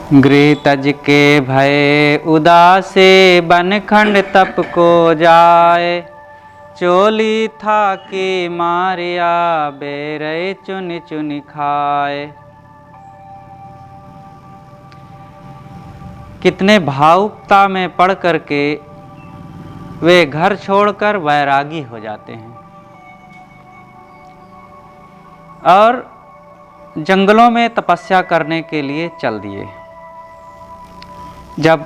गृह तज के भय उदासे बनखंड तप को जाए। चोली था कि मारिया बेरय चुन चुन खाए। कितने भावुकता में पढ़ करके वे घर छोड़कर वैरागी हो जाते हैं और जंगलों में तपस्या करने के लिए चल दिए। जब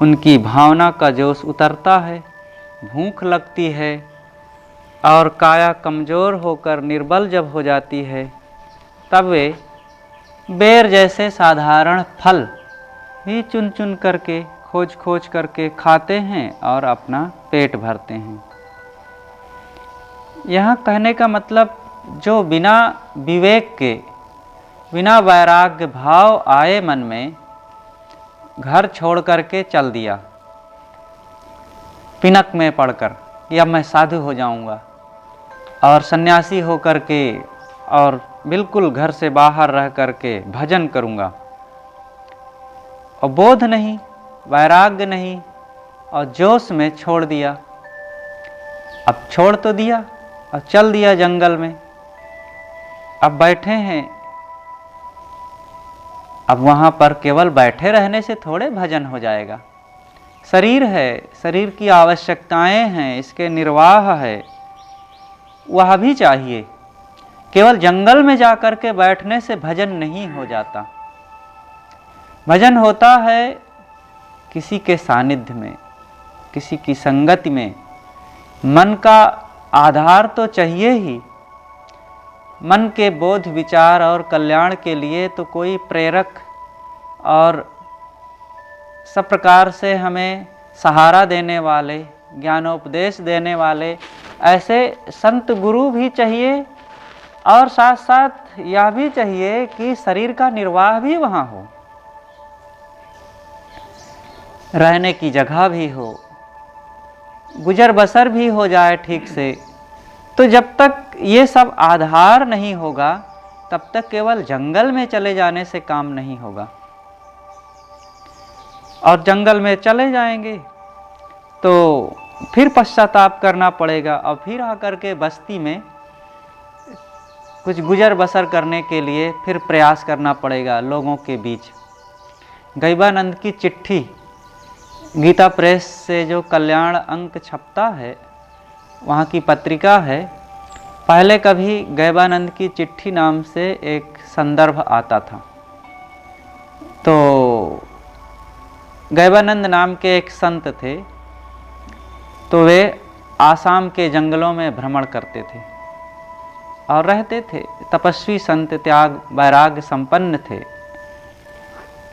उनकी भावना का जोश उतरता है, भूख लगती है और काया कमज़ोर होकर निर्बल जब हो जाती है, तब वे बेर जैसे साधारण फल भी चुन चुन करके खोज खोज करके खाते हैं और अपना पेट भरते हैं। यहाँ कहने का मतलब, जो बिना विवेक के, बिना वैराग्य भाव आए मन में, घर छोड़ करके चल दिया पिनक में पड़कर कि अब मैं साधु हो जाऊंगा और सन्यासी हो करके और बिल्कुल घर से बाहर रह करके भजन करूंगा, और बोध नहीं, वैराग्य नहीं और जोश में छोड़ दिया। अब छोड़ तो दिया और चल दिया जंगल में। अब बैठे हैं, अब वहाँ पर केवल बैठे रहने से थोड़े भजन हो जाएगा। शरीर है, शरीर की आवश्यकताएं हैं, इसके निर्वाह है, वह भी चाहिए। केवल जंगल में जाकर के बैठने से भजन नहीं हो जाता। भजन होता है किसी के सानिध्य में, किसी की संगति में। मन का आधार तो चाहिए ही। मन के बोध विचार और कल्याण के लिए तो कोई प्रेरक और सब प्रकार से हमें सहारा देने वाले, ज्ञानोपदेश देने वाले ऐसे संत गुरु भी चाहिए, और साथ साथ यह भी चाहिए कि शरीर का निर्वाह भी वहाँ हो, रहने की जगह भी हो, गुजर बसर भी हो जाए ठीक से। तो जब तक ये सब आधार नहीं होगा, तब तक केवल जंगल में चले जाने से काम नहीं होगा। और जंगल में चले जाएंगे तो फिर पश्चाताप करना पड़ेगा और फिर आकर के बस्ती में कुछ गुजर बसर करने के लिए फिर प्रयास करना पड़ेगा लोगों के बीच। गैबानंद की चिट्ठी गीता प्रेस से जो कल्याण अंक छपता है, वहाँ की पत्रिका है, पहले कभी गैबानंद की चिट्ठी नाम से एक संदर्भ आता था। तो गैबानंद नाम के एक संत थे, तो वे आसाम के जंगलों में भ्रमण करते थे और रहते थे। तपस्वी संत, त्याग वैराग्य संपन्न थे।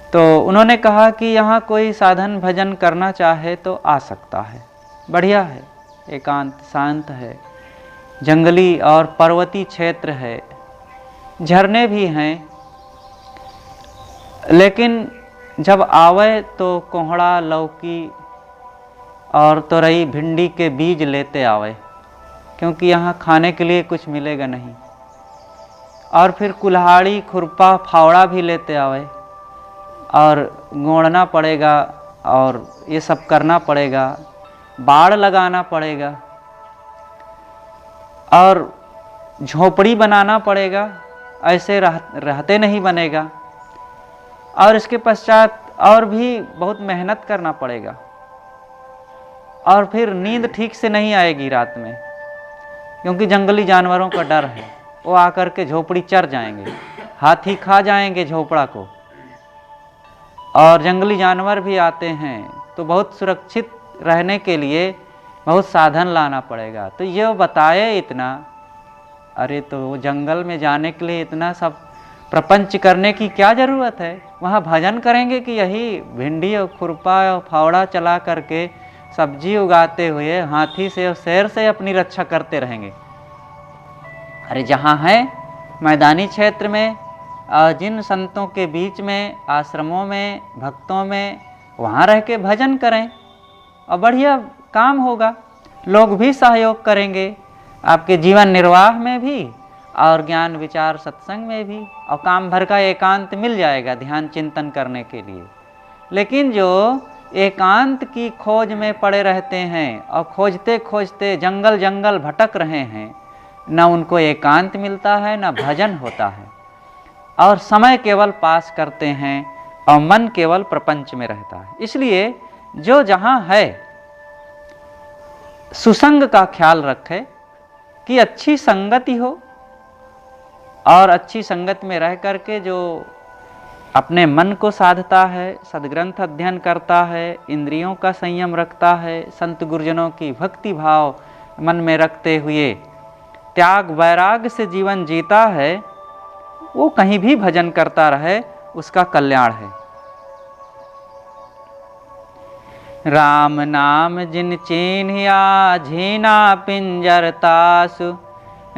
तो उन्होंने कहा कि यहाँ कोई साधन भजन करना चाहे तो आ सकता है, बढ़िया है, एकांत शांत है, जंगली और पर्वती क्षेत्र है, झरने भी हैं। लेकिन जब आवे तो कोहड़ा, लौकी और तोरई, भिंडी के बीज लेते आवे, क्योंकि यहाँ खाने के लिए कुछ मिलेगा नहीं। और फिर कुल्हाड़ी, खुरपा, फावड़ा भी लेते आवे और गोड़ना पड़ेगा और ये सब करना पड़ेगा, बाड़ लगाना पड़ेगा और झोपड़ी बनाना पड़ेगा, ऐसे रहते नहीं बनेगा। और इसके पश्चात और भी बहुत मेहनत करना पड़ेगा और फिर नींद ठीक से नहीं आएगी रात में, क्योंकि जंगली जानवरों का डर है, वो आकर के झोपड़ी चर जाएंगे, हाथी खा जाएंगे झोपड़ा को, और जंगली जानवर भी आते हैं। तो बहुत सुरक्षित रहने के लिए बहुत साधन लाना पड़ेगा। तो ये बताए इतना, अरे तो वो जंगल में जाने के लिए इतना सब प्रपंच करने की क्या ज़रूरत है? वहाँ भजन करेंगे कि यही भिंडी और खुरपा और फावड़ा चला करके सब्जी उगाते हुए हाथी से और शेर से अपनी रक्षा करते रहेंगे। अरे जहाँ है मैदानी क्षेत्र में और जिन संतों के बीच में, आश्रमों में, भक्तों में, वहाँ रह के भजन करें और बढ़िया काम होगा। लोग भी सहयोग करेंगे आपके जीवन निर्वाह में भी और ज्ञान विचार सत्संग में भी, और काम भर का एकांत मिल जाएगा ध्यान चिंतन करने के लिए। लेकिन जो एकांत की खोज में पड़े रहते हैं और खोजते खोजते जंगल जंगल भटक रहे हैं, न उनको एकांत मिलता है न भजन होता है, और समय केवल पास करते हैं और मन केवल प्रपंच में रहता है। इसलिए जो जहाँ है सुसंग का ख्याल रखे कि अच्छी संगति हो, और अच्छी संगत में रह करके जो अपने मन को साधता है, सद्ग्रंथ अध्ययन करता है, इंद्रियों का संयम रखता है, संत गुरुजनों की भक्ति भाव मन में रखते हुए त्याग वैराग्य से जीवन जीता है, वो कहीं भी भजन करता रहे, उसका कल्याण है। राम नाम जिन चीन्हिया झीना पिंजर तासु,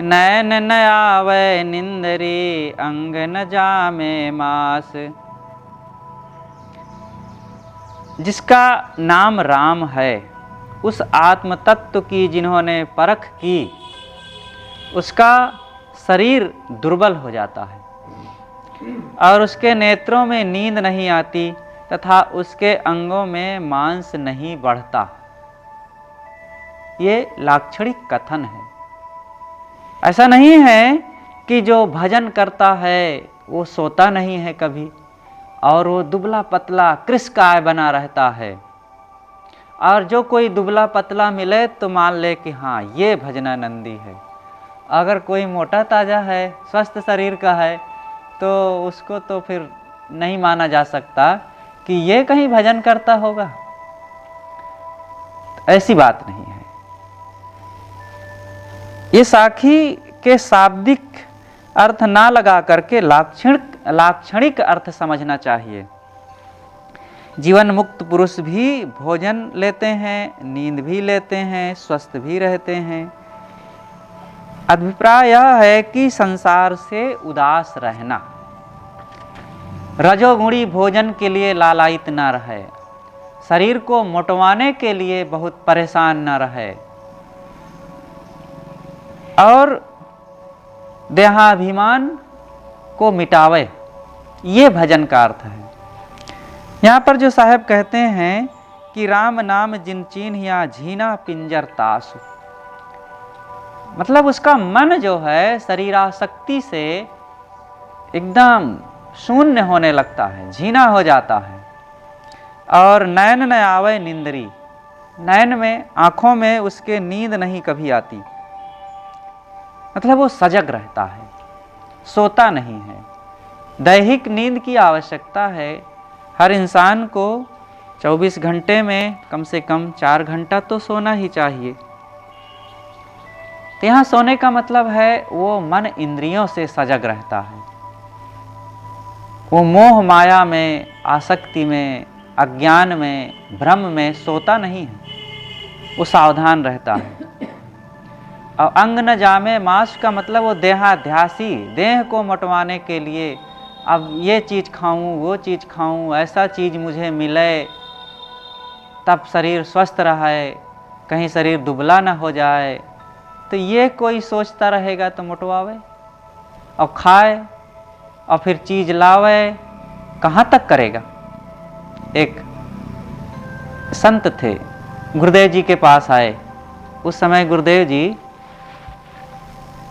नैन न आवे निंदरी अंग न जामे मास। जिसका नाम राम है, उस आत्म तत्व की जिन्होंने परख की, उसका शरीर दुर्बल हो जाता है और उसके नेत्रों में नींद नहीं आती तथा उसके अंगों में मांस नहीं बढ़ता। ये लाक्षणिक कथन है। ऐसा नहीं है कि जो भजन करता है वो सोता नहीं है कभी, और वो दुबला पतला कृष्णकाय बना रहता है, और जो कोई दुबला पतला मिले तो मान ले कि हाँ ये भजनानंदी है। अगर कोई मोटा ताजा है, स्वस्थ शरीर का है, तो उसको तो फिर नहीं माना जा सकता कि ये कहीं भजन करता होगा। ऐसी बात नहीं है। ये साखी के शाब्दिक अर्थ ना लगा करके लाक्षणिक अर्थ समझना चाहिए। जीवन मुक्त पुरुष भी भोजन लेते हैं, नींद भी लेते हैं, स्वस्थ भी रहते हैं। अभिप्राय यह है कि संसार से उदास रहना, रजोगुणी भोजन के लिए लालायित न रहे, शरीर को मोटवाने के लिए बहुत परेशान न रहे, और देहाभिमान को मिटावे। ये भजन का अर्थ है। यहाँ पर जो साहब कहते हैं कि राम नाम जिन चीन्हिया झीना पिंजर तासु, मतलब उसका मन जो है शरीरासक्ति से एकदम शून्य होने लगता है, झीना हो जाता है। और नैन न आवे निंदरी, नैन में आंखों में उसके नींद नहीं कभी आती, मतलब वो सजग रहता है, सोता नहीं है। दैहिक नींद की आवश्यकता है। हर इंसान को 24 घंटे में कम से कम 4 घंटा तो सोना ही चाहिए। तो यहाँ सोने का मतलब है वो मन इंद्रियों से सजग रहता है, वो मोह माया में, आसक्ति में, अज्ञान में, भ्रम में सोता नहीं है, वो सावधान रहता है। और अंग न जामे मांस का मतलब वो देहाध्यासी, देह को मोटवाने के लिए अब ये चीज़ खाऊं, वो चीज़ खाऊं, ऐसा चीज़ मुझे मिले तब शरीर स्वस्थ रहे, कहीं शरीर दुबला ना हो जाए। तो ये कोई सोचता रहेगा तो मोटवावे और खाए और फिर चीज़ लावे, कहाँ तक करेगा। एक संत थे, गुरुदेव जी के पास आए। उस समय गुरुदेव जी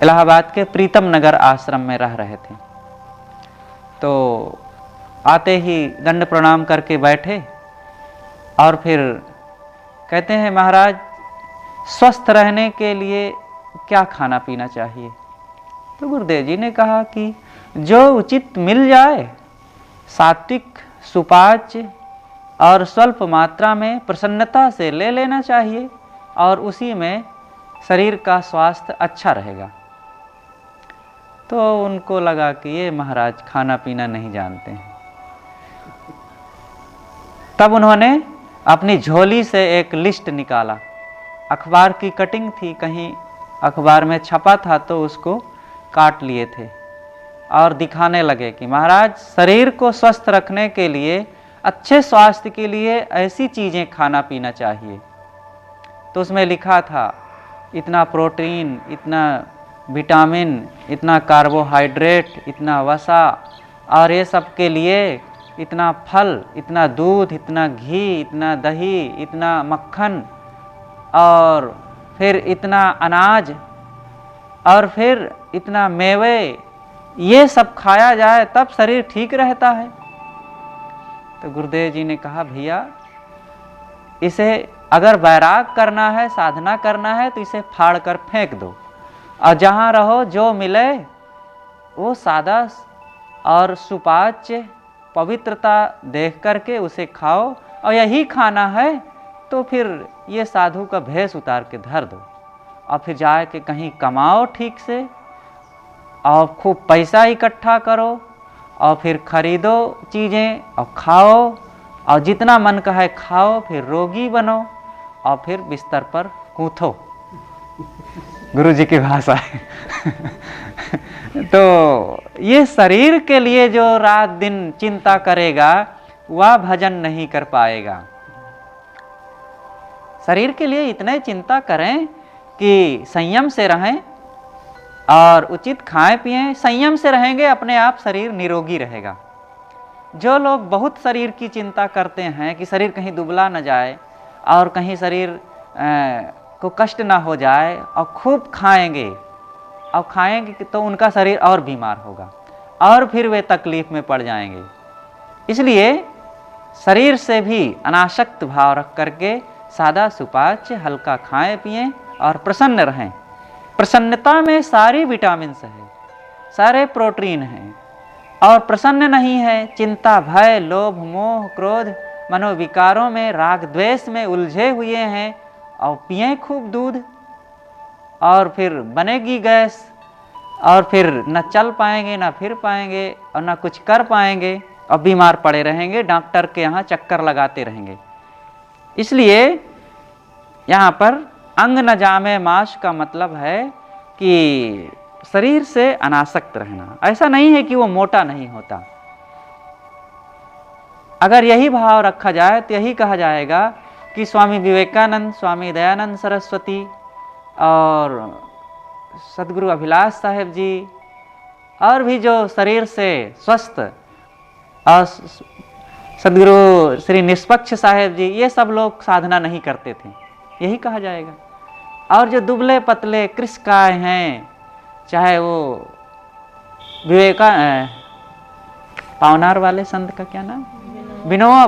इलाहाबाद के प्रीतम नगर आश्रम में रह रहे थे। तो आते ही दंड प्रणाम करके बैठे और फिर कहते हैं, महाराज स्वस्थ रहने के लिए क्या खाना पीना चाहिए। तो गुरुदेव जी ने कहा कि जो उचित मिल जाए, सात्विक, सुपाच्य और स्वल्प मात्रा में प्रसन्नता से ले लेना चाहिए, और उसी में शरीर का स्वास्थ्य अच्छा रहेगा। तो उनको लगा कि ये महाराज खाना पीना नहीं जानते हैं। तब उन्होंने अपनी झोली से एक लिस्ट निकाला, अखबार की कटिंग थी, कहीं अखबार में छपा था तो उसको काट लिए थे और दिखाने लगे कि महाराज शरीर को स्वस्थ रखने के लिए, अच्छे स्वास्थ्य के लिए ऐसी चीज़ें खाना पीना चाहिए। तो उसमें लिखा था इतना प्रोटीन, इतना विटामिन, इतना कार्बोहाइड्रेट, इतना वसा, और ये सब के लिए इतना फल, इतना दूध, इतना घी, इतना दही, इतना मक्खन, और फिर इतना अनाज, और फिर इतना मेवे, ये सब खाया जाए तब शरीर ठीक रहता है। तो गुरुदेव जी ने कहा भैया इसे अगर वैराग करना है, साधना करना है, तो इसे फाड़ कर फेंक दो, और जहाँ रहो जो मिले वो सादा और सुपाच्य पवित्रता देख करके उसे खाओ, और यही खाना है तो फिर ये साधु का भेष उतार के धर दो, और फिर जाए के कहीं कमाओ ठीक से, और खूब पैसा इकट्ठा करो, और फिर खरीदो चीज़ें और खाओ, और जितना मन का है खाओ, फिर रोगी बनो, और फिर बिस्तर पर कूथो। गुरु जी की भाषा है। तो ये शरीर के लिए जो रात दिन चिंता करेगा वह भजन नहीं कर पाएगा। शरीर के लिए इतने चिंता करें कि संयम से रहें और उचित खाएं पिएं। संयम से रहेंगे अपने आप शरीर निरोगी रहेगा। जो लोग बहुत शरीर की चिंता करते हैं कि शरीर कहीं दुबला न जाए और कहीं शरीर को कष्ट ना हो जाए, और खूब खाएंगे और खाएंगे तो उनका शरीर और बीमार होगा और फिर वे तकलीफ में पड़ जाएंगे। इसलिए शरीर से भी अनासक्त भाव रख करके सादा सुपाच्य हल्का खाएं पिएं और प्रसन्न रहें। प्रसन्नता में सारी विटामिन्स है, सारे प्रोटीन हैं, और प्रसन्न नहीं है, चिंता, भय, लोभ, मोह, क्रोध, मनोविकारों में, राग द्वेष में उलझे हुए हैं, और पिएं खूब दूध, और फिर बनेगी गैस, और फिर न चल पाएंगे, न फिर पाएंगे, और न कुछ कर पाएंगे, और बीमार पड़े रहेंगे, डॉक्टर के यहाँ चक्कर लगाते रहेंगे। इसलिए यहाँ पर अंग न जामे माश का मतलब है कि शरीर से अनासक्त रहना। ऐसा नहीं है कि वो मोटा नहीं होता। अगर यही भाव रखा जाए तो यही कहा जाएगा कि स्वामी विवेकानंद, स्वामी दयानंद सरस्वती और सदगुरु अभिलाष साहेब जी और भी जो शरीर से स्वस्थ, और सदगुरु श्री निष्पक्ष साहेब जी, ये सब लोग साधना नहीं करते थे, यही कहा जाएगा। और जो दुबले पतले कृष्णकाय हैं, चाहे वो पावनार वाले संत का क्या नाम, विनोबा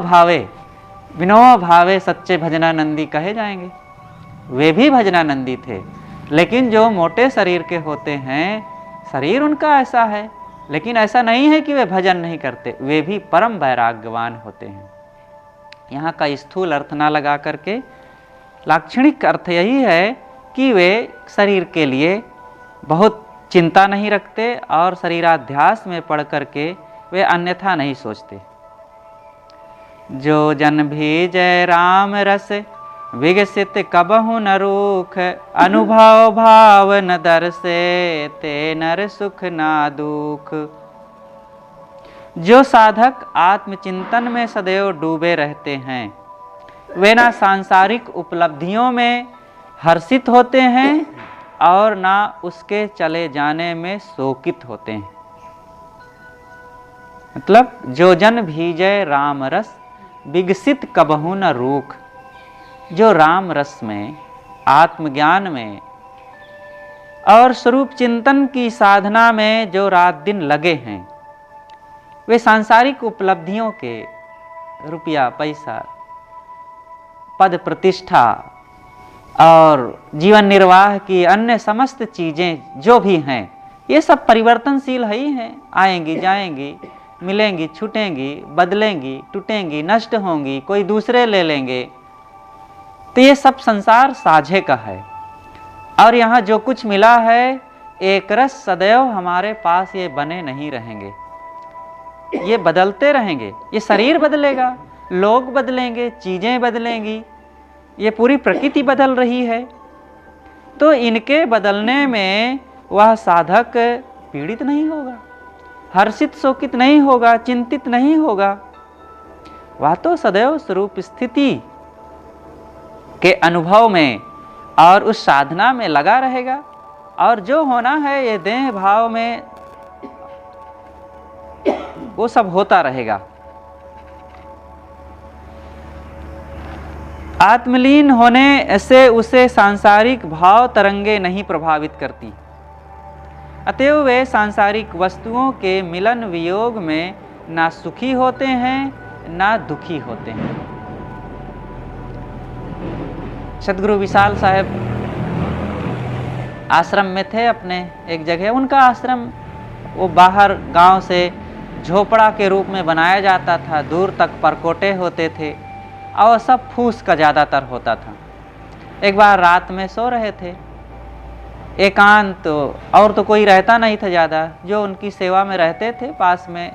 भावे सच्चे भजनानंदी कहे जाएंगे। वे भी भजनानंदी थे, लेकिन जो मोटे शरीर के होते हैं, शरीर उनका ऐसा है, लेकिन ऐसा नहीं है कि वे भजन नहीं करते, वे भी परम वैराग्यवान होते हैं। यहाँ का स्थूल अर्थ ना लगा करके लाक्षणिक अर्थ यही है कि वे शरीर के लिए बहुत चिंता नहीं रखते, और शरीराध्यास में पढ़ करके वे अन्यथा नहीं सोचते। जो जन भी जय राम रस विगसित कबहु न रूख, अनुभव भाव न दर्शे ते नर सुख ना दुख। जो साधक आत्मचिंतन में सदैव डूबे रहते हैं, वे ना सांसारिक उपलब्धियों में हर्षित होते हैं और ना उसके चले जाने में शोकित होते हैं। मतलब जो जन भीजय राम रस विगसित कबहु न रूख। जो राम रस में, आत्मज्ञान में और स्वरूप चिंतन की साधना में जो रात दिन लगे हैं, वे सांसारिक उपलब्धियों के, रुपया पैसा, पद प्रतिष्ठा और जीवन निर्वाह की अन्य समस्त चीज़ें जो भी हैं, ये सब परिवर्तनशील ही हैं। आएंगी जाएंगी, मिलेंगी छूटेंगी, बदलेंगी टूटेंगी, नष्ट होंगी, कोई दूसरे ले लेंगे। तो ये सब संसार साझे का है, और यहाँ जो कुछ मिला है एक रस सदैव हमारे पास ये बने नहीं रहेंगे, ये बदलते रहेंगे। ये शरीर बदलेगा, लोग बदलेंगे, चीज़ें बदलेंगी, ये पूरी प्रकृति बदल रही है। तो इनके बदलने में वह साधक पीड़ित नहीं होगा, हर्षित शोकित नहीं होगा, चिंतित नहीं होगा। वह तो सदैव स्वरूप स्थिति के अनुभव में और उस साधना में लगा रहेगा, और जो होना है ये देह भाव में वो सब होता रहेगा। आत्मलीन होने से उसे सांसारिक भाव तरंगे नहीं प्रभावित करती, अतएव वे सांसारिक वस्तुओं के मिलन वियोग में ना सुखी होते हैं ना दुखी होते हैं। सदगुरु विशाल साहब आश्रम में थे अपने एक जगह। उनका आश्रम वो बाहर गांव से झोपड़ा के रूप में बनाया जाता था, दूर तक परकोटे होते थे और सब फूस का ज़्यादातर होता था। एक बार रात में सो रहे थे, एकांत और तो कोई रहता नहीं था ज़्यादा, जो उनकी सेवा में रहते थे पास में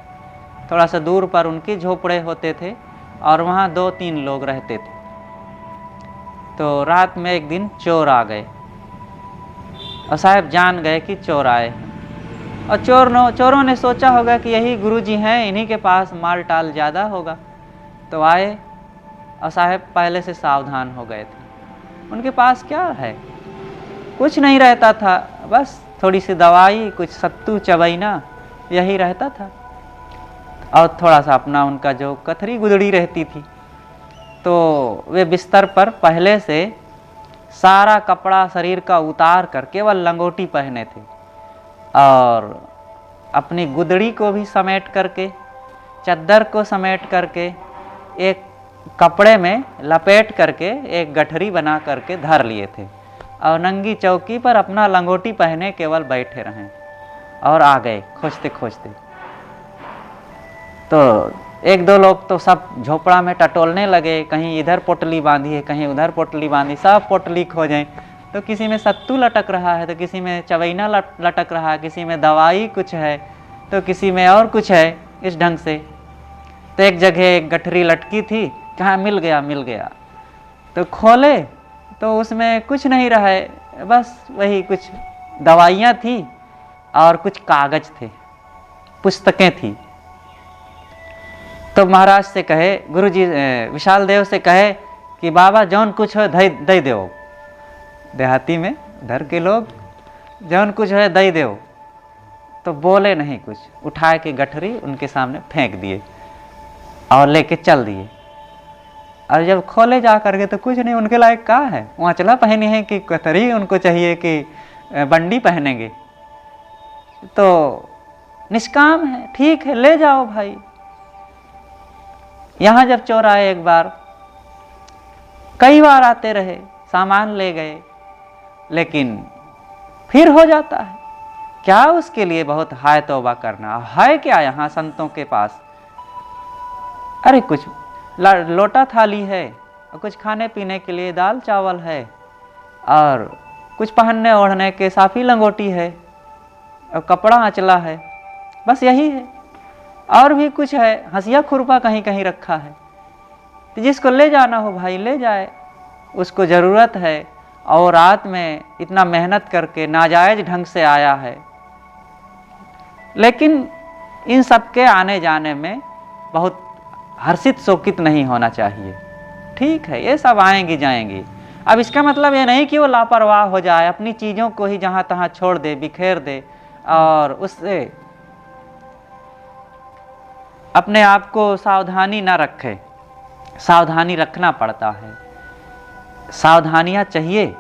थोड़ा सा दूर पर उनके झोपड़े होते थे और वहाँ 2-3 लोग रहते थे। तो रात में एक दिन चोर आ गए और साहब जान गए कि चोर आए हैं, और चोरों ने सोचा होगा कि यही गुरुजी हैं, इन्हीं के पास माल टाल ज़्यादा होगा। तो आए और साहब पहले से सावधान हो गए थे। उनके पास क्या है, कुछ नहीं रहता था, बस थोड़ी सी दवाई, कुछ सत्तू चबैना, यही रहता था और थोड़ा सा अपना उनका जो कथरी गुदड़ी रहती थी। तो वे बिस्तर पर पहले से सारा कपड़ा शरीर का उतार कर केवल लंगोटी पहने थे और अपनी गुदड़ी को भी समेट करके, चद्दर को समेट करके, एक कपड़े में लपेट करके एक गठरी बना करके धर लिए थे और नंगी चौकी पर अपना लंगोटी पहने केवल बैठे रहें और आ गए खोजते खोजते। तो 1-2 लोग तो सब झोपड़ा में टटोलने लगे, कहीं इधर पोटली बांधी है, कहीं उधर पोटली बांधी, सब पोटली खोजें। तो किसी में सत्तू लटक रहा है, तो किसी में चवैना लटक रहा है, किसी में दवाई कुछ है, तो किसी में और कुछ है, इस ढंग से। तो एक जगह एक गठरी लटकी थी, कहाँ मिल गया। तो खोले तो उसमें कुछ नहीं रहा, बस वही कुछ दवाइयाँ थी और कुछ कागज थे, पुस्तकें थी। तो महाराज से कहे, गुरुजी विशाल देव से कहे कि बाबा जौन कुछ हो दे दो। देहाती में इधर के लोग जौन कुछ है दे दो। तो बोले नहीं कुछ, उठा के गठरी उनके सामने फेंक दिए और लेके चल दिए। और जब खोले जा करके तो कुछ नहीं उनके लायक का है, वहाँ चला पहनी है कि कतरी उनको चाहिए कि बंडी पहनेंगे। तो निष्काम है, ठीक है ले जाओ भाई। यहाँ जब चोर आए एक बार, कई बार आते रहे, सामान ले गए, लेकिन फिर हो जाता है। क्या उसके लिए बहुत हाय तौबा करना है क्या यहाँ संतों के पास? अरे कुछ लोटा थाली है और कुछ खाने पीने के लिए दाल चावल है और कुछ पहनने ओढ़ने के साफी लंगोटी है और कपड़ा आंचला है, बस यही है। और भी कुछ है, हंसिया खुरपा कहीं कहीं रखा है। तो जिसको ले जाना हो भाई ले जाए, उसको ज़रूरत है और रात में इतना मेहनत करके नाजायज ढंग से आया है। लेकिन इन सब के आने जाने में बहुत हर्षित शोकित नहीं होना चाहिए। ठीक है, ये सब आएंगी जाएंगी। अब इसका मतलब ये नहीं कि वो लापरवाह हो जाए, अपनी चीज़ों को ही जहाँ तहाँ छोड़ दे, बिखेर दे और उससे अपने आप को सावधानी ना रखे। सावधानी रखना पड़ता है, सावधानियाँ चाहिए,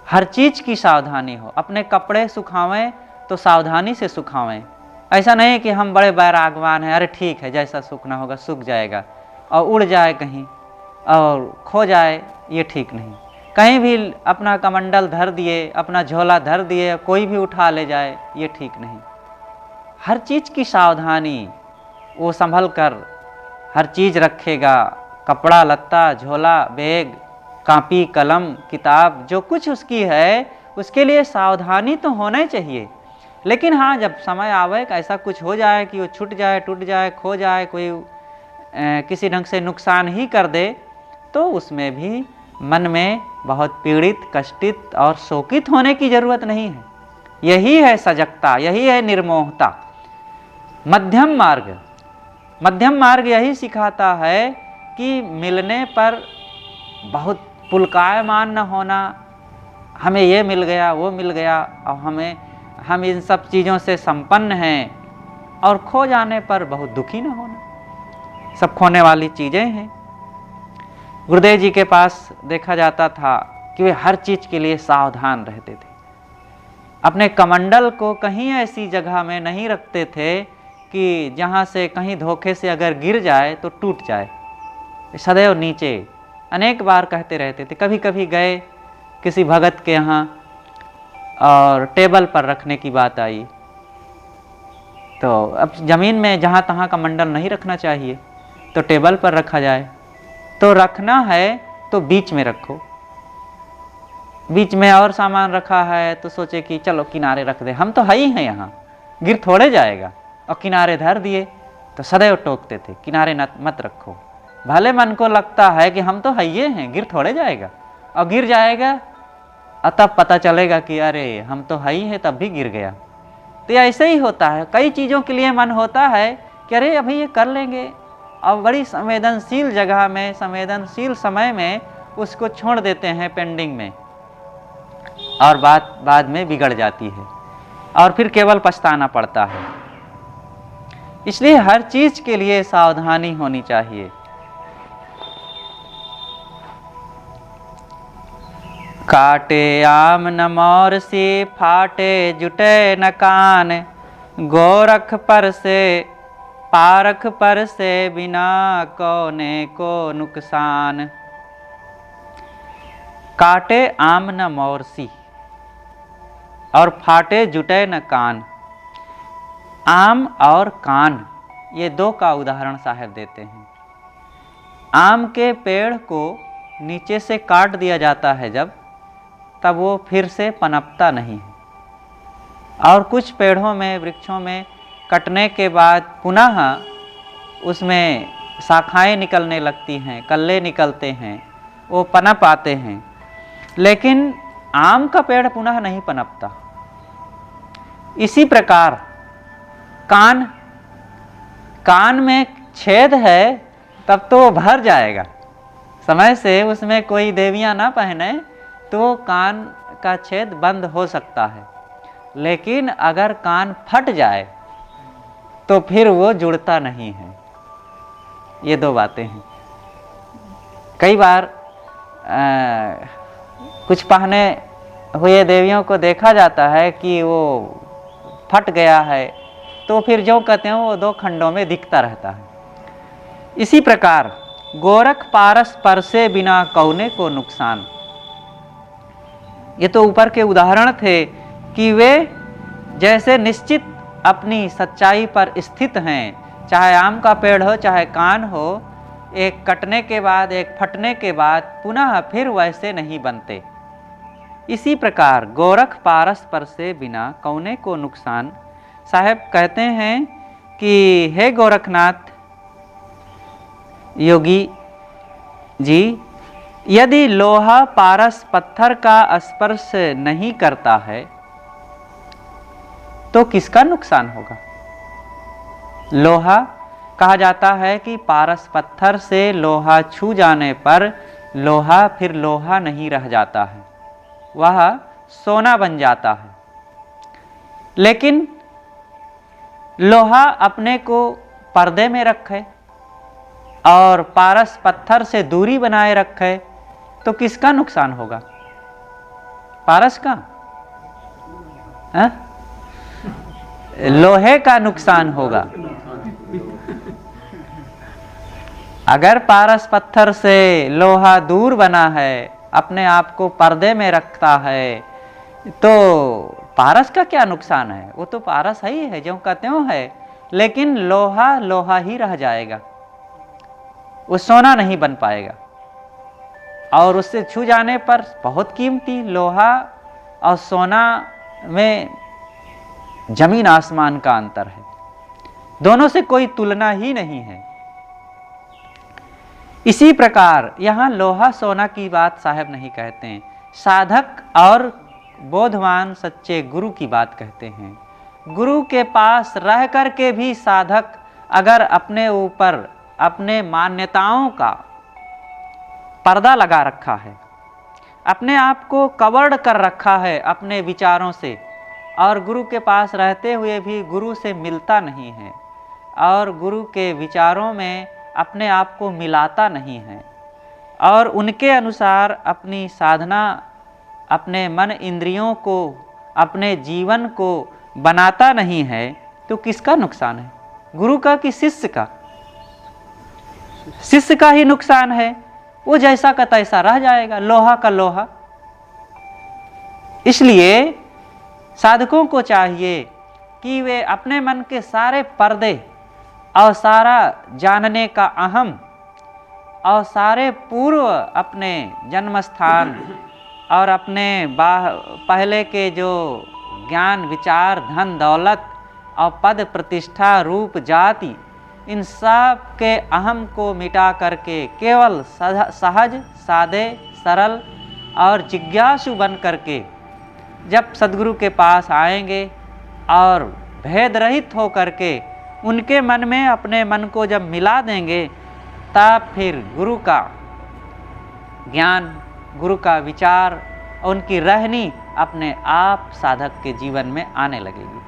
हर चीज़ की सावधानी हो। अपने कपड़े सुखावें तो सावधानी से सुखावें। ऐसा नहीं कि हम बड़े बैरागवान हैं, अरे ठीक है जैसा सूखना होगा सूख जाएगा, और उड़ जाए कहीं और खो जाए, ये ठीक नहीं। कहीं भी अपना कमंडल धर दिए, अपना झोला धर दिए, कोई भी उठा ले जाए, ये ठीक नहीं। हर चीज़ की सावधानी, वो संभल कर हर चीज़ रखेगा, कपड़ा लत्ता, झोला, बैग, कॉपी कलम, किताब, जो कुछ उसकी है उसके लिए सावधानी तो होना चाहिए। लेकिन हाँ, जब समय आवे कि ऐसा कुछ हो जाए कि वो छूट जाए, टूट जाए, खो जाए, कोई किसी ढंग से नुकसान ही कर दे, तो उसमें भी मन में बहुत पीड़ित, कष्टित और शोकित होने की ज़रूरत नहीं है। यही है सजगता, यही है निर्मोहता। मध्यम मार्ग यही सिखाता है कि मिलने पर बहुत पुलकायमान न होना हमें ये मिल गया, वो मिल गया, और हम इन सब चीज़ों से संपन्न हैं, और खो जाने पर बहुत दुखी न होना। सब खोने वाली चीज़ें हैं। गुरुदेव जी के पास देखा जाता था कि वे हर चीज़ के लिए सावधान रहते थे। अपने कमंडल को कहीं ऐसी जगह में नहीं रखते थे कि जहाँ से कहीं धोखे से अगर गिर जाए तो टूट जाए। सदैव नीचे अनेक बार कहते रहते थे। कभी कभी गए किसी भगत के यहाँ और टेबल पर रखने की बात आई, तो अब ज़मीन में जहाँ तहाँ कमंडल नहीं रखना चाहिए, तो टेबल पर रखा जाए। तो रखना है तो बीच में रखो। बीच में और सामान रखा है तो सोचे कि चलो किनारे रख दे, हम तो है ही हैं यहाँ, गिर थोड़े जाएगा, और किनारे धर दिए। तो सदैव टोकते थे किनारे मत रखो। भले मन को लगता है कि हम तो है ही हैं, गिर थोड़े जाएगा, और गिर जाएगा और तब पता चलेगा कि अरे हम तो है ही हैं, तब भी गिर गया। तो ऐसे ही होता है। कई चीज़ों के लिए मन होता है कि अरे अभी ये कर लेंगे, और बड़ी संवेदनशील जगह में, संवेदनशील समय में उसको छोड़ देते हैं पेंडिंग में, और बात बाद में बिगड़ जाती है, और फिर केवल पछताना पड़ता है। इसलिए हर चीज़ के लिए सावधानी होनी चाहिए। काटे आम न मोरसी, फाटे जुटे न कान, गोरख पर से पारख पर से, बिना कोने को नुकसान। काटे आम न मोरसी और फाटे जुटे न कान। आम और कान, ये दो का उदाहरण साहब देते हैं। आम के पेड़ को नीचे से काट दिया जाता है जब, तब वो फिर से पनपता नहीं है। और कुछ पेड़ों में, वृक्षों में कटने के बाद पुनः उसमें शाखाएं निकलने लगती हैं, कल्ले निकलते हैं, वो पनप आते हैं। लेकिन आम का पेड़ पुनः नहीं पनपता। इसी प्रकार कान में छेद है तब तो वो भर जाएगा। समय से उसमें कोई देवियां ना पहने तो कान का छेद बंद हो सकता है, लेकिन अगर कान फट जाए तो फिर वो जुड़ता नहीं है। ये दो बातें हैं। कई बार कुछ पहने हुए देवियों को देखा जाता है कि वो फट गया है, तो फिर जो कहते हैं वो दो खंडों में दिखता रहता है। इसी प्रकार गोरख पारस पर से, बिना कौने को नुकसान। ये तो ऊपर के उदाहरण थे कि वे जैसे निश्चित अपनी सच्चाई पर स्थित हैं, चाहे आम का पेड़ हो चाहे कान हो, एक कटने के बाद, एक फटने के बाद पुनः फिर वैसे नहीं बनते। इसी प्रकार गोरख पारस पर से, बिना कौने को नुकसान। साहब कहते हैं कि हे गोरखनाथ योगी जी, यदि लोहा पारस पत्थर का स्पर्श नहीं करता है तो किसका नुकसान होगा? लोहा कहा जाता है कि पारस पत्थर से लोहा छू जाने पर लोहा फिर लोहा नहीं रह जाता है, वह सोना बन जाता है। लेकिन लोहा अपने को पर्दे में रखे और पारस पत्थर से दूरी बनाए रखे तो किसका नुकसान होगा? पारस का? लोहे का नुकसान होगा। अगर पारस पत्थर से लोहा दूर बना है, अपने आप को पर्दे में रखता है, तो पारस का क्या नुकसान है? वो तो पारस ही है, जो कहते हो है, लेकिन लोहा लोहा ही रह जाएगा, वो सोना नहीं बन पाएगा। और उससे छू जाने पर बहुत कीमती, लोहा और सोना में जमीन आसमान का अंतर है, दोनों से कोई तुलना ही नहीं है। इसी प्रकार यहाँ लोहा सोना की बात साहब नहीं कहते हैं, साधक और बोधवान सच्चे गुरु की बात कहते हैं। गुरु के पास रह कर के भी साधक अगर अपने ऊपर अपने मान्यताओं का पर्दा लगा रखा है, अपने आप को कवर्ड कर रखा है अपने विचारों से, और गुरु के पास रहते हुए भी गुरु से मिलता नहीं है और गुरु के विचारों में अपने आप को मिलाता नहीं है और उनके अनुसार अपनी साधना, अपने मन इंद्रियों को, अपने जीवन को बनाता नहीं है, तो किसका नुकसान है? गुरु का कि शिष्य का? शिष्य का ही नुकसान है। वो जैसा का तैसा रह जाएगा, लोहा का लोहा। इसलिए साधकों को चाहिए कि वे अपने मन के सारे पर्दे और सारा जानने का अहम और सारे पूर्व अपने जन्म स्थान और अपने पहले के जो ज्ञान, विचार, धन, दौलत और पद, प्रतिष्ठा, रूप, जाति, इन सब के अहम को मिटा करके केवल सहज, सादे, सरल और जिज्ञासु बन करके जब सद्गुरु के पास आएंगे और भेद रहित हो करके उनके मन में अपने मन को जब मिला देंगे, तब फिर गुरु का ज्ञान, गुरु का विचार और उनकी रहनी अपने आप साधक के जीवन में आने लगेगी।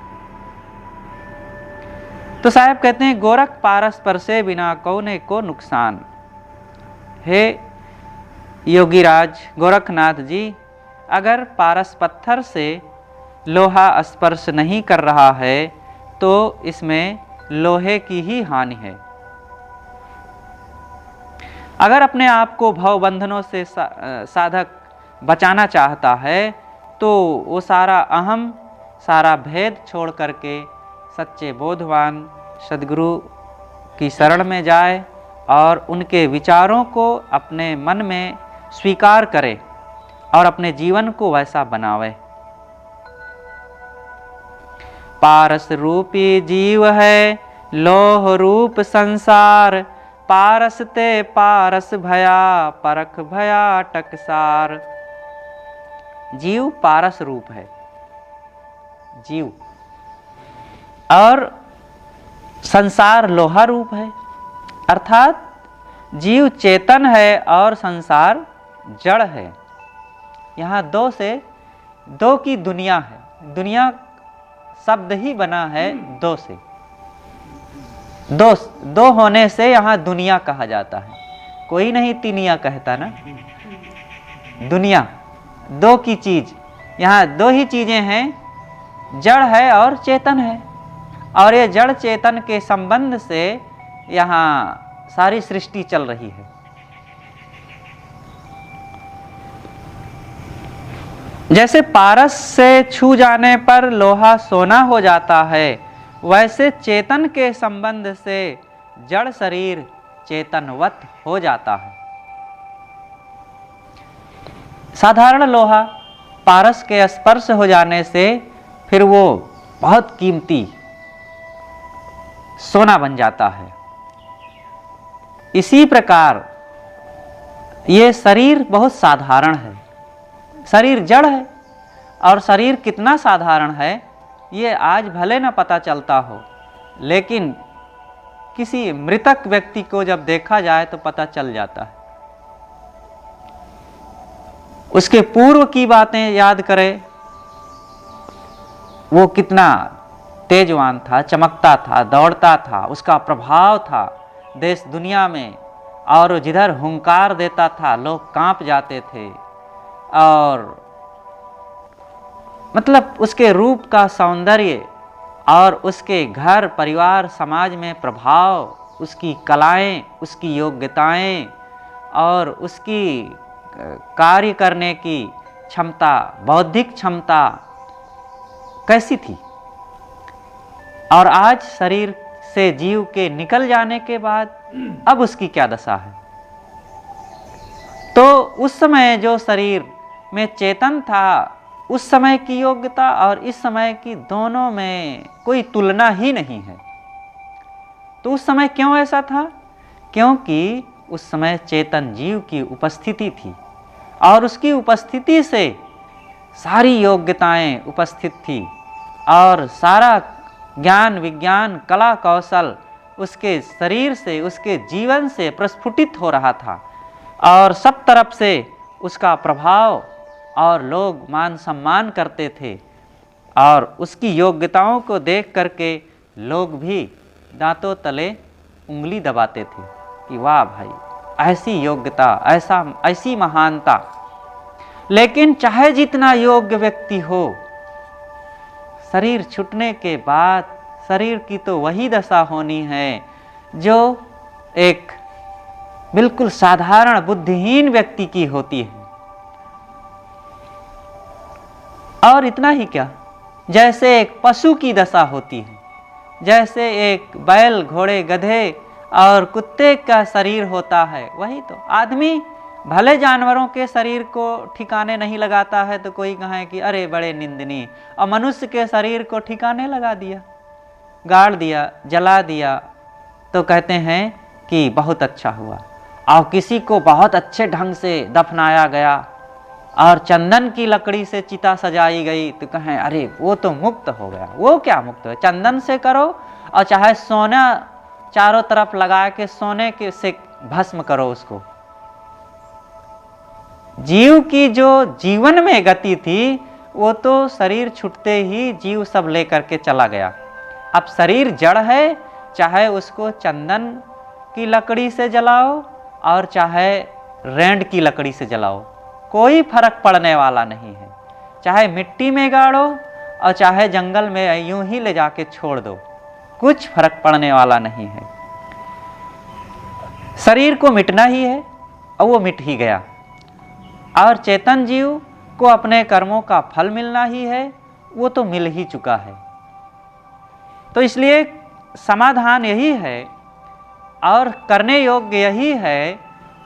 तो साहब कहते हैं, गोरख पारस पर से बिना कौने को नुकसान। हे योगीराज गोरखनाथ जी, अगर पारस पत्थर से लोहा स्पर्श नहीं कर रहा है तो इसमें लोहे की ही हानि है। अगर अपने आप को भव बंधनों से साधक बचाना चाहता है तो वो सारा अहम, सारा भेद छोड़ करके सच्चे बोधवान सद्गुरु की शरण में जाए और उनके विचारों को अपने मन में स्वीकार करे और अपने जीवन को वैसा बनावे। पारस रूपी जीव है लोह रूप संसार, पारस ते पारस भया परख भया टकसार। जीव पारस रूप है, जीव, और संसार लोहा रूप है। अर्थात जीव चेतन है और संसार जड़ है। यहाँ दो की दुनिया है। दुनिया शब्द ही बना है दो से। दो होने से यहाँ दुनिया कहा जाता है। कोई नहीं तिनिया कहता ना, दुनिया दो की चीज। यहाँ दो ही चीजें हैं, जड़ है और चेतन है, और ये जड़ चेतन के संबंध से यहाँ सारी सृष्टि चल रही है। जैसे पारस से छू जाने पर लोहा सोना हो जाता है, वैसे चेतन के संबंध से जड़ शरीर चेतनवत हो जाता है। साधारण लोहा पारस के स्पर्श हो जाने से फिर वो बहुत कीमती सोना बन जाता है। इसी प्रकार ये शरीर बहुत साधारण है। शरीर जड़ है, और शरीर कितना साधारण है ये आज भले न पता चलता हो, लेकिन किसी मृतक व्यक्ति को जब देखा जाए तो पता चल जाता है। उसके पूर्व की बातें याद करें, वो कितना तेजवान था, चमकता था, दौड़ता था, उसका प्रभाव था देश दुनिया में, और जिधर हुंकार देता था लोग कांप जाते थे। और मतलब उसके रूप का सौंदर्य और उसके घर परिवार समाज में प्रभाव, उसकी कलाएं, उसकी योग्यताएं और उसकी कार्य करने की क्षमता, बौद्धिक क्षमता कैसी थी। और आज शरीर से जीव के निकल जाने के बाद अब उसकी क्या दशा है। तो उस समय जो शरीर में चेतन था, उस समय की योग्यता और इस समय की दोनों में कोई तुलना ही नहीं है। तो उस समय क्यों ऐसा था? क्योंकि उस समय चेतन जीव की उपस्थिति थी, और उसकी उपस्थिति से सारी योग्यताएं उपस्थित थी, और सारा ज्ञान, विज्ञान, कला, कौशल उसके शरीर से, उसके जीवन से प्रस्फुटित हो रहा था, और सब तरफ से उसका प्रभाव और लोग मान सम्मान करते थे, और उसकी योग्यताओं को देख करके लोग भी दांतों तले उंगली दबाते थे कि वाह भाई, ऐसी योग्यता, ऐसी महानता। लेकिन चाहे जितना योग्य व्यक्ति हो, शरीर छूटने के बाद शरीर की तो वही दशा होनी है जो एक बिल्कुल साधारण बुद्धिहीन व्यक्ति की होती है। और इतना ही क्या, जैसे एक पशु की दशा होती है, जैसे एक बैल, घोड़े, गधे और कुत्ते का शरीर होता है, वही तो आदमी भले जानवरों के शरीर को ठिकाने नहीं लगाता है तो कोई कहे कि अरे बड़े निंदनीय, और मनुष्य के शरीर को ठिकाने लगा दिया, गाड़ दिया, जला दिया तो कहते हैं कि बहुत अच्छा हुआ। और किसी को बहुत अच्छे ढंग से दफनाया गया और चंदन की लकड़ी से चिता सजाई गई तो कहें अरे वो तो मुक्त हो गया। वो क्या मुक्त है? चंदन से करो और चाहे सोना चारों तरफ लगा के सोने के से भस्म करो उसको। जीव की जो जीवन में गति थी वो तो शरीर छूटते ही जीव सब लेकर के चला गया। अब शरीर जड़ है, चाहे उसको चंदन की लकड़ी से जलाओ और चाहे रेंड की लकड़ी से जलाओ, कोई फर्क पड़ने वाला नहीं है। चाहे मिट्टी में गाड़ो और चाहे जंगल में यूं ही ले जाके छोड़ दो, कुछ फर्क पड़ने वाला नहीं है। शरीर को मिटना ही है और वो मिट ही गया, और चेतन जीव को अपने कर्मों का फल मिलना ही है, वो तो मिल ही चुका है। तो इसलिए समाधान यही है और करने योग्य यही है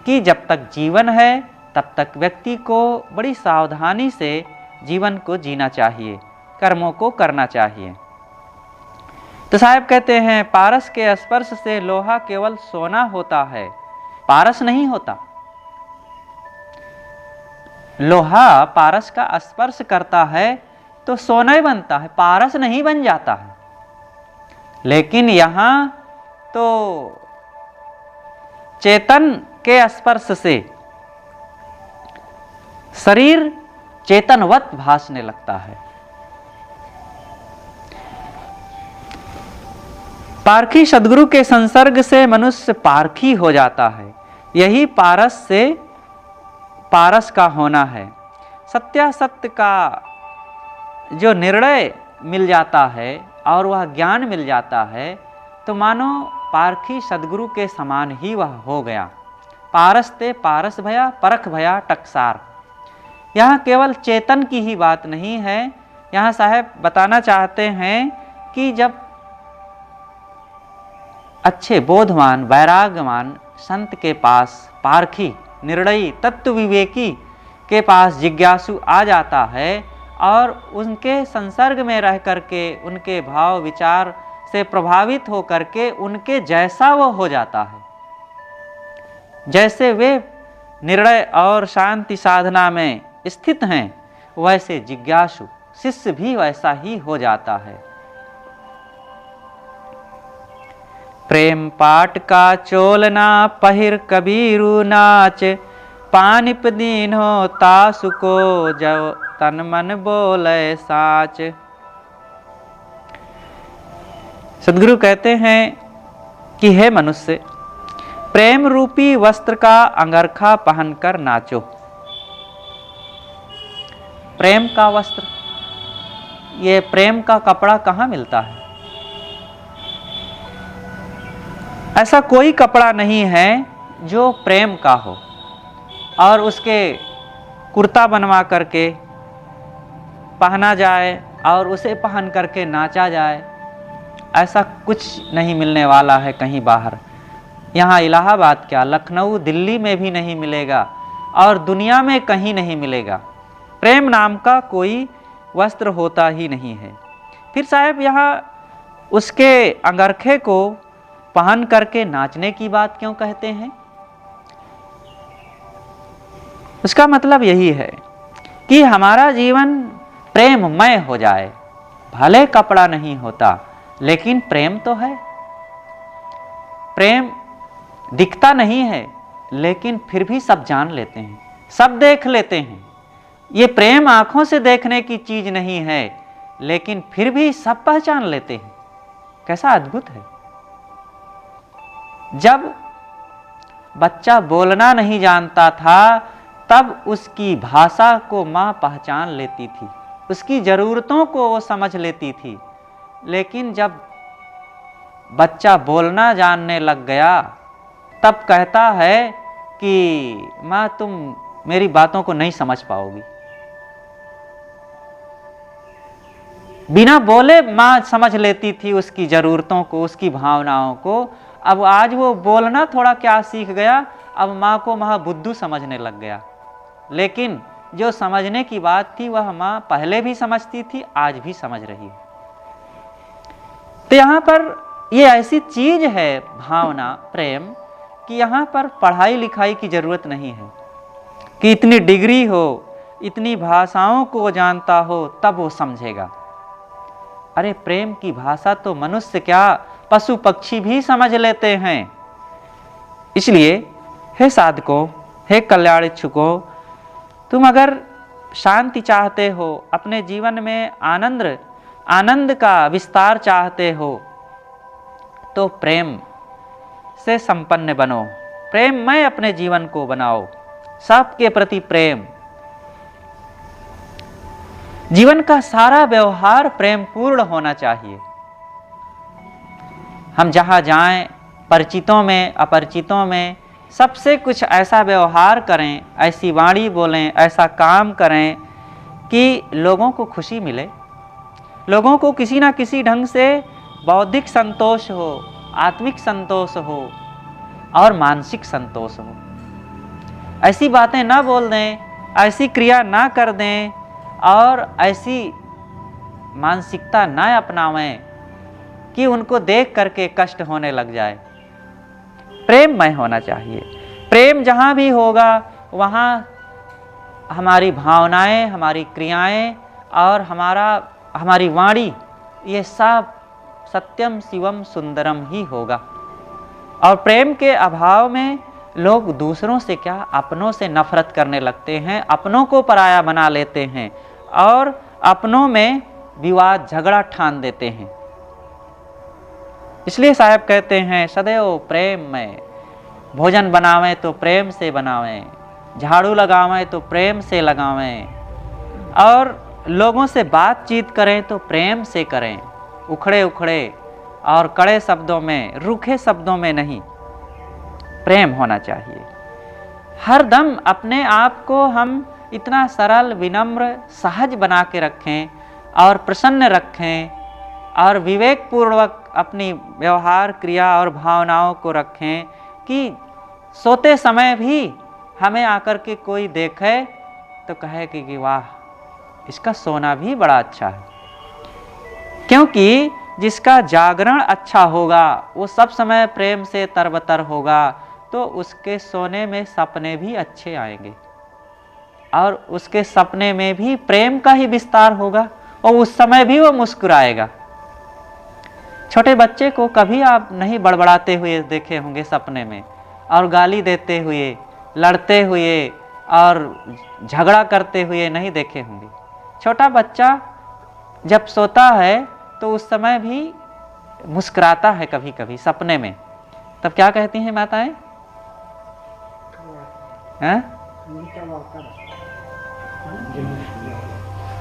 कि जब तक जीवन है तब तक व्यक्ति को बड़ी सावधानी से जीवन को जीना चाहिए, कर्मों को करना चाहिए। तो साहब कहते हैं पारस के स्पर्श से लोहा केवल सोना होता है, पारस नहीं होता। लोहा पारस का स्पर्श करता है तो सोना ही बनता है, पारस नहीं बन जाता है। लेकिन यहां तो चेतन के स्पर्श से शरीर चेतनवत भासने लगता है। पारखी सद्गुरु के संसर्ग से मनुष्य पारखी हो जाता है, यही पारस से पारस का होना है। सत्यासत्य का जो निर्णय मिल जाता है और वह ज्ञान मिल जाता है तो मानो पारखी सद्गुरु के समान ही वह हो गया। पारस ते पारस भया, परख भया टकसार। यहाँ केवल चेतन की ही बात नहीं है, यहाँ साहब बताना चाहते हैं कि जब अच्छे बोधवान वैराग्यवान संत के पास पारखी निर्णयी तत्व विवेकी के पास जिज्ञासु आ जाता है और उनके संसर्ग में रह करके उनके भाव विचार से प्रभावित हो करके उनके जैसा वो हो जाता है, जैसे वे निर्णय और शांति साधना में स्थित हैं वैसे जिज्ञासु शिष्य भी वैसा ही हो जाता है। प्रेम पाट का चोलना पहिर कबीरू नाच, पानिप दीन हो तासु को जब तन मन बोले साच। सद्गुरु कहते हैं कि हे मनुष्य, प्रेम रूपी वस्त्र का अंगरखा पहनकर नाचो। प्रेम का वस्त्र, ये प्रेम का कपड़ा कहाँ मिलता है? ऐसा कोई कपड़ा नहीं है जो प्रेम का हो और उसके कुर्ता बनवा करके पहना जाए और उसे पहन करके नाचा जाए, ऐसा कुछ नहीं मिलने वाला है कहीं बाहर। यहाँ इलाहाबाद क्या, लखनऊ दिल्ली में भी नहीं मिलेगा और दुनिया में कहीं नहीं मिलेगा। प्रेम नाम का कोई वस्त्र होता ही नहीं है। फिर साहब यहाँ उसके अंगरखे को पहन करके नाचने की बात क्यों कहते हैं? उसका मतलब यही है कि हमारा जीवन प्रेममय हो जाए। भले कपड़ा नहीं होता लेकिन प्रेम तो है। प्रेम दिखता नहीं है लेकिन फिर भी सब जान लेते हैं, सब देख लेते हैं। ये प्रेम आंखों से देखने की चीज नहीं है, लेकिन फिर भी सब पहचान लेते हैं। कैसा अद्भुत है। जब बच्चा बोलना नहीं जानता था, तब उसकी भाषा को माँ पहचान लेती थी, उसकी जरूरतों को वो समझ लेती थी। लेकिन जब बच्चा बोलना जानने लग गया, तब कहता है कि माँ तुम मेरी बातों को नहीं समझ पाओगी। बिना बोले माँ समझ लेती थी उसकी जरूरतों को, उसकी भावनाओं को। अब आज वो बोलना थोड़ा क्या सीख गया, अब माँ को महाबुद्धू समझने लग गया। लेकिन जो समझने की बात थी वह माँ पहले भी समझती थी, आज भी समझ रही है। तो यहाँ पर ये ऐसी चीज है भावना, प्रेम, कि यहाँ पर पढ़ाई लिखाई की जरूरत नहीं है कि इतनी डिग्री हो, इतनी भाषाओं को जानता हो तब वो समझेगा। अरे प्रेम की भाषा तो मनुष्य क्या, पशु पक्षी भी समझ लेते हैं। इसलिए हे साधकों, हे कल्याण इच्छुकों, तुम अगर शांति चाहते हो, अपने जीवन में आनंद का विस्तार चाहते हो, तो प्रेम से संपन्न बनो। प्रेममय अपने जीवन को बनाओ, सबके प्रति प्रेम। जीवन का सारा व्यवहार प्रेम पूर्ण होना चाहिए। हम जहां जाएं, परिचितों में अपरिचितों में, सबसे कुछ ऐसा व्यवहार करें, ऐसी वाणी बोलें, ऐसा काम करें कि लोगों को खुशी मिले, लोगों को किसी ना किसी ढंग से बौद्धिक संतोष हो, आत्मिक संतोष हो और मानसिक संतोष हो। ऐसी बातें ना बोल दें, ऐसी क्रिया ना कर दें और ऐसी मानसिकता ना अपनावें कि उनको देख करके कष्ट होने लग जाए। प्रेममय होना चाहिए। प्रेम जहाँ भी होगा वहाँ हमारी भावनाएं, हमारी क्रियाएं और हमारी वाणी, ये सब सत्यम शिवम सुंदरम ही होगा। और प्रेम के अभाव में लोग दूसरों से क्या, अपनों से नफरत करने लगते हैं, अपनों को पराया बना लेते हैं और अपनों में विवाद झगड़ा ठान देते हैं। इसलिए साहब कहते हैं सदैव प्रेम में, भोजन बनावें तो प्रेम से बनावें, झाड़ू लगावें तो प्रेम से लगावें और लोगों से बातचीत करें तो प्रेम से करें, उखड़े उखड़े और कड़े शब्दों में, रूखे शब्दों में नहीं। प्रेम होना चाहिए। हर दम अपने आप को हम इतना सरल, विनम्र, सहज बना के रखें और प्रसन्न रखें और विवेक पूर्वक अपनी व्यवहार, क्रिया और भावनाओं को रखें कि सोते समय भी हमें आकर के कोई देखे तो कहे कि वाह, इसका सोना भी बड़ा अच्छा है। क्योंकि जिसका जागरण अच्छा होगा, वो सब समय प्रेम से तरबतर होगा, तो उसके सोने में सपने भी अच्छे आएंगे और उसके सपने में भी प्रेम का ही विस्तार होगा और उस समय भी वो मुस्कुराएगा। छोटे बच्चे को कभी आप नहीं बड़बड़ाते हुए देखे होंगे सपने में, और गाली देते हुए, लड़ते हुए और झगड़ा करते हुए नहीं देखे होंगे। छोटा बच्चा जब सोता है तो उस समय भी मुस्कुराता है कभी कभी सपने में। तब क्या कहती हैं माताएं?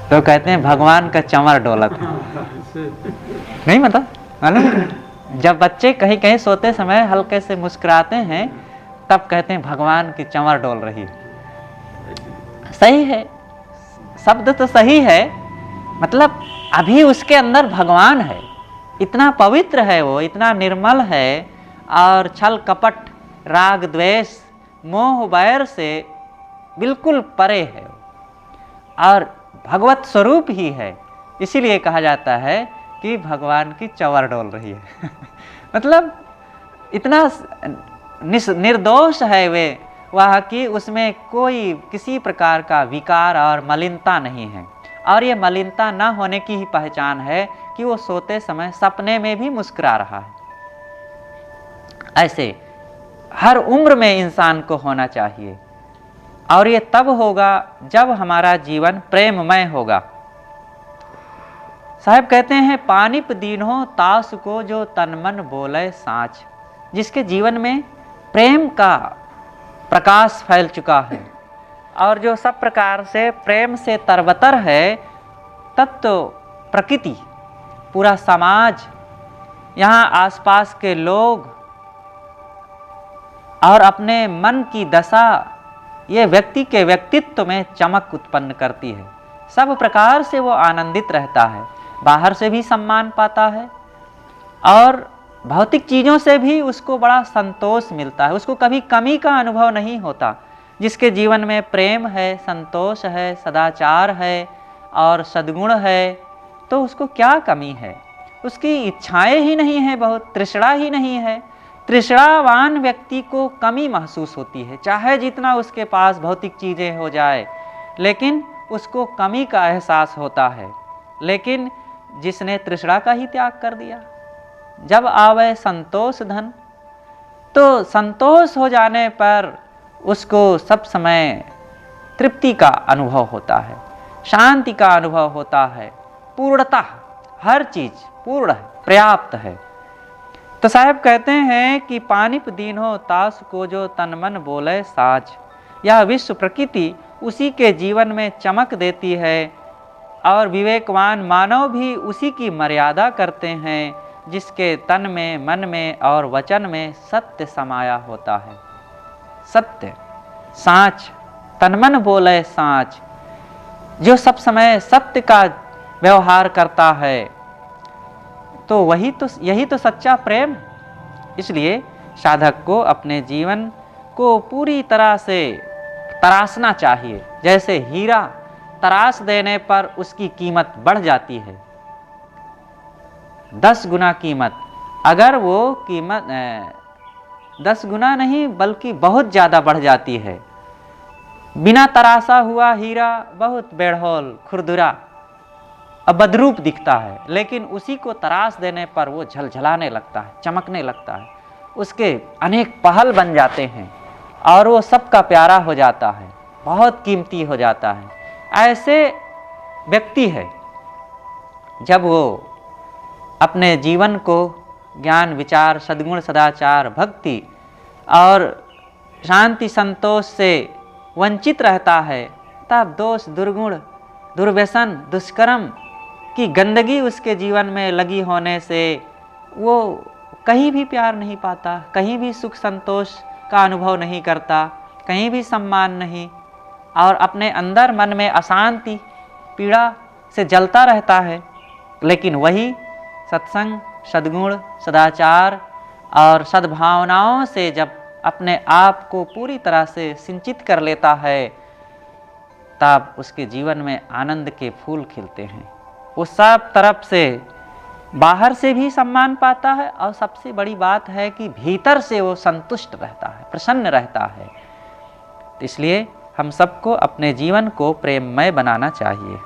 तो कहते हैं भगवान का चंवर डोला था। नहीं मतलब मालूम, जब बच्चे कहीं कहीं सोते समय हल्के से मुस्कुराते हैं तब कहते हैं भगवान की चंवर डोल रही है। सही है, शब्द तो सही है, मतलब अभी उसके अंदर भगवान है, इतना पवित्र है वो, इतना निर्मल है और छल कपट, राग द्वेष, मोह वैर से बिल्कुल परे है और भगवत स्वरूप ही है। इसीलिए कहा जाता है कि भगवान की चंवर डोल रही है। मतलब इतना निर्दोष है वे वह कि उसमें कोई किसी प्रकार का विकार और मलिनता नहीं है। और ये मलिनता ना होने की ही पहचान है कि वो सोते समय सपने में भी मुस्कुरा रहा है। ऐसे हर उम्र में इंसान को होना चाहिए और ये तब होगा जब हमारा जीवन प्रेममय होगा। साहब कहते हैं, पानिप दीन्हो तास को जो तन मन बोले साँच। जिसके जीवन में प्रेम का प्रकाश फैल चुका है और जो सब प्रकार से प्रेम से तरबतर है, तब तो प्रकृति, पूरा समाज, यहाँ आसपास के लोग और अपने मन की दशा, ये व्यक्ति के व्यक्तित्व में चमक उत्पन्न करती है। सब प्रकार से वो आनंदित रहता है, बाहर से भी सम्मान पाता है और भौतिक चीज़ों से भी उसको बड़ा संतोष मिलता है। उसको कभी कमी का अनुभव नहीं होता। जिसके जीवन में प्रेम है, संतोष है, सदाचार है और सद्गुण है, तो उसको क्या कमी है? उसकी इच्छाएं ही नहीं है, बहुत तृष्णा ही नहीं है। तृष्णावान व्यक्ति को कमी महसूस होती है, चाहे जितना उसके पास भौतिक चीज़ें हो जाए, लेकिन उसको कमी का एहसास होता है। लेकिन जिसने तृष्णा का ही त्याग कर दिया, जब आवे संतोष धन, तो संतोष हो जाने पर उसको सब समय तृप्ति का अनुभव होता है, शांति का अनुभव होता है, पूर्णता, हर चीज पूर्ण है, पर्याप्त है। तो साहब कहते हैं कि पानिप दीन्हो तास को जो तन मन बोले साज। यह विश्व प्रकृति उसी के जीवन में चमक देती है और विवेकवान मानव भी उसी की मर्यादा करते हैं, जिसके तन में, मन में और वचन में सत्य समाया होता है। सत्य, साँच, तन मन बोले साँच। जो सब समय सत्य का व्यवहार करता है, तो यही तो सच्चा प्रेम। इसलिए साधक को अपने जीवन को पूरी तरह से तराशना चाहिए। जैसे हीरा तराश देने पर उसकी कीमत बढ़ जाती है, 10 गुना कीमत। अगर वो कीमत 10 गुना नहीं बल्कि बहुत ज़्यादा बढ़ जाती है। बिना तराशा हुआ हीरा बहुत बेढौल, खुरदुरा, बदरूप दिखता है, लेकिन उसी को तराश देने पर वो झलझलाने लगता है, चमकने लगता है, उसके अनेक पहल बन जाते हैं और वो सबका प्यारा हो जाता है, बहुत कीमती हो जाता है। ऐसे व्यक्ति है जब वो अपने जीवन को ज्ञान, विचार, सद्गुण, सदाचार, भक्ति और शांति, संतोष से वंचित रहता है, तब दोष, दुर्गुण, दुर्व्यसन, दुष्कर्म की गंदगी उसके जीवन में लगी होने से वो कहीं भी प्यार नहीं पाता, कहीं भी सुख संतोष का अनुभव नहीं करता, कहीं भी सम्मान नहीं, और अपने अंदर मन में अशांति, पीड़ा से जलता रहता है। लेकिन वही सत्संग, सद्गुण, सदाचार और सद्भावनाओं से जब अपने आप को पूरी तरह से सिंचित कर लेता है, तब उसके जीवन में आनंद के फूल खिलते हैं। वो सब तरफ से, बाहर से भी सम्मान पाता है और सबसे बड़ी बात है कि भीतर से वो संतुष्ट रहता है, प्रसन्न रहता है। इसलिए हम सबको अपने जीवन को प्रेममय बनाना चाहिए।